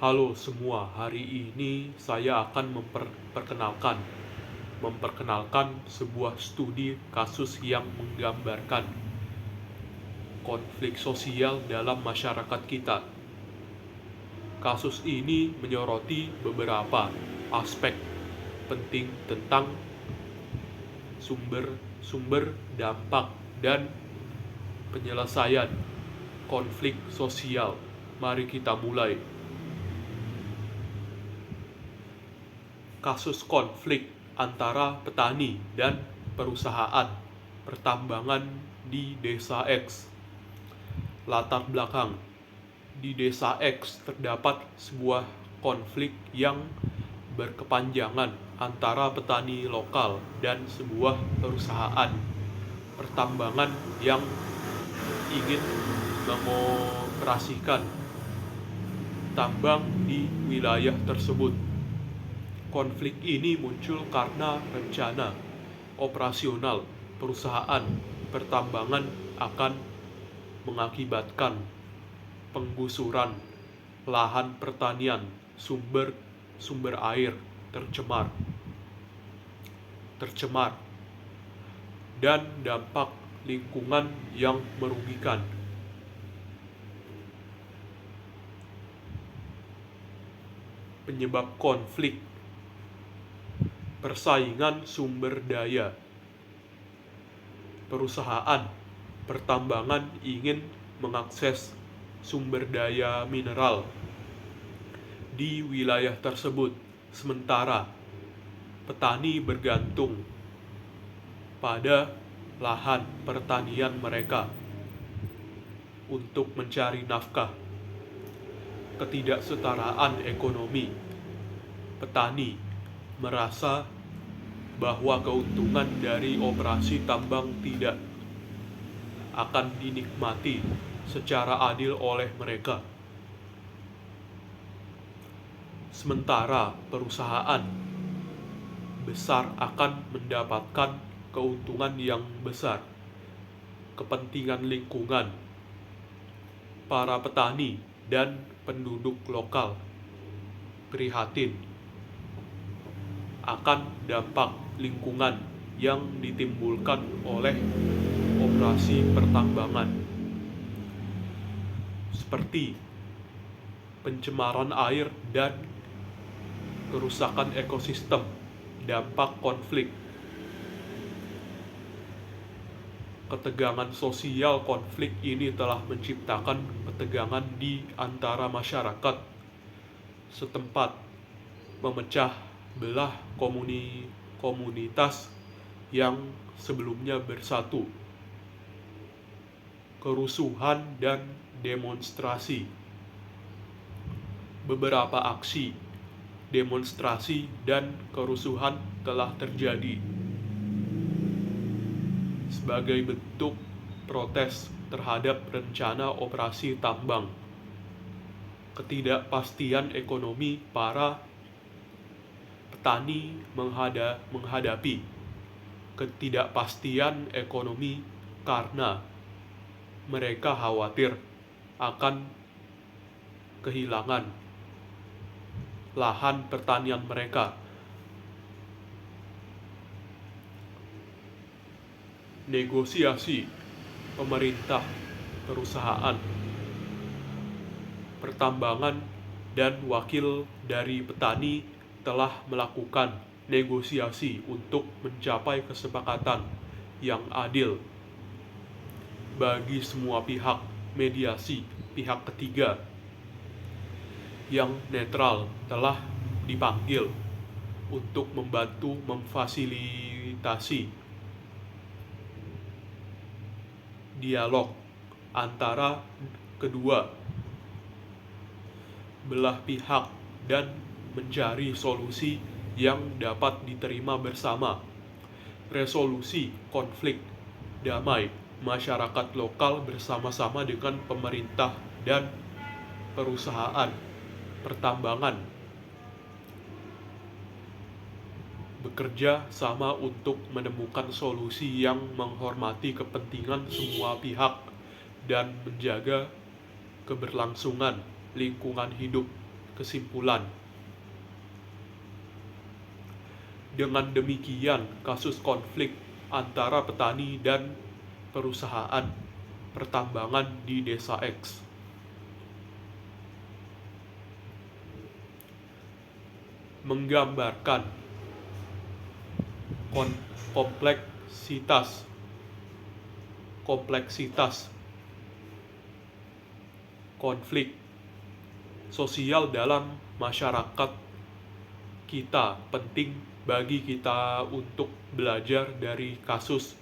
Halo semua, hari ini saya akan memperkenalkan sebuah studi kasus yang menggambarkan konflik sosial dalam masyarakat kita. Kasus ini menyoroti beberapa aspek penting tentang sumber, dampak, dan penyelesaian konflik sosial. Mari kita mulai. Kasus konflik antara petani dan perusahaan pertambangan di Desa X. Latar belakang: di Desa X terdapat sebuah konflik yang berkepanjangan antara petani lokal dan sebuah perusahaan pertambangan yang ingin mengoperasikan tambang di wilayah tersebut. Konflik ini muncul karena rencana operasional perusahaan pertambangan akan mengakibatkan penggusuran lahan pertanian, sumber air tercemar dan dampak lingkungan yang merugikan. Penyebab konflik: persaingan sumber daya. Perusahaan pertambangan ingin mengakses sumber daya mineral di wilayah tersebut, sementara petani bergantung pada lahan pertanian mereka untuk mencari nafkah. Ketidaksetaraan ekonomi: petani merasa bahwa keuntungan dari operasi tambang tidak akan dinikmati secara adil oleh mereka, sementara perusahaan besar akan mendapatkan keuntungan yang besar. Kepentingan lingkungan: para petani dan penduduk lokal prihatin akan dampak lingkungan yang ditimbulkan oleh operasi pertambangan, seperti pencemaran air dan kerusakan ekosistem. Dampak konflik: ketegangan sosial. Konflik ini telah menciptakan ketegangan di antara masyarakat setempat, memecah belah komunitas yang sebelumnya bersatu. Kerusuhan dan demonstrasi: beberapa aksi demonstrasi dan kerusuhan telah terjadi sebagai bentuk protes terhadap rencana operasi tambang. Ketidakpastian ekonomi: para petani menghadapi ketidakpastian ekonomi karena mereka khawatir akan kehilangan lahan pertanian mereka. Negosiasi pemerintah, perusahaan pertambangan, dan wakil dari petani telah melakukan negosiasi untuk mencapai kesepakatan yang adil bagi semua pihak. Mediasi pihak ketiga yang netral telah dipanggil untuk membantu memfasilitasi dialog antara kedua belah pihak dan mencari solusi yang dapat diterima bersama. Resolusi konflik damai: masyarakat lokal bersama-sama dengan pemerintah dan perusahaan pertambangan bekerja sama untuk menemukan solusi yang menghormati kepentingan semua pihak dan menjaga keberlangsungan lingkungan hidup. kesimpulan. Dengan demikian, kasus konflik antara petani dan perusahaan pertambangan di Desa X menggambarkan kompleksitas konflik sosial dalam masyarakat kita. Penting bagi kita untuk belajar dari kasus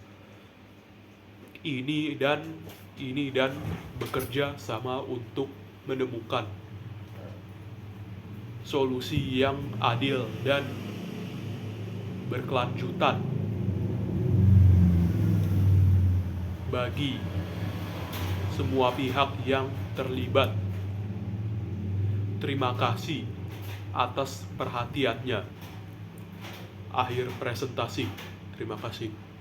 ini dan bekerja sama untuk menemukan solusi yang adil dan berkelanjutan bagi semua pihak yang terlibat. Terima kasih atas perhatiannya. Akhir presentasi. Terima kasih.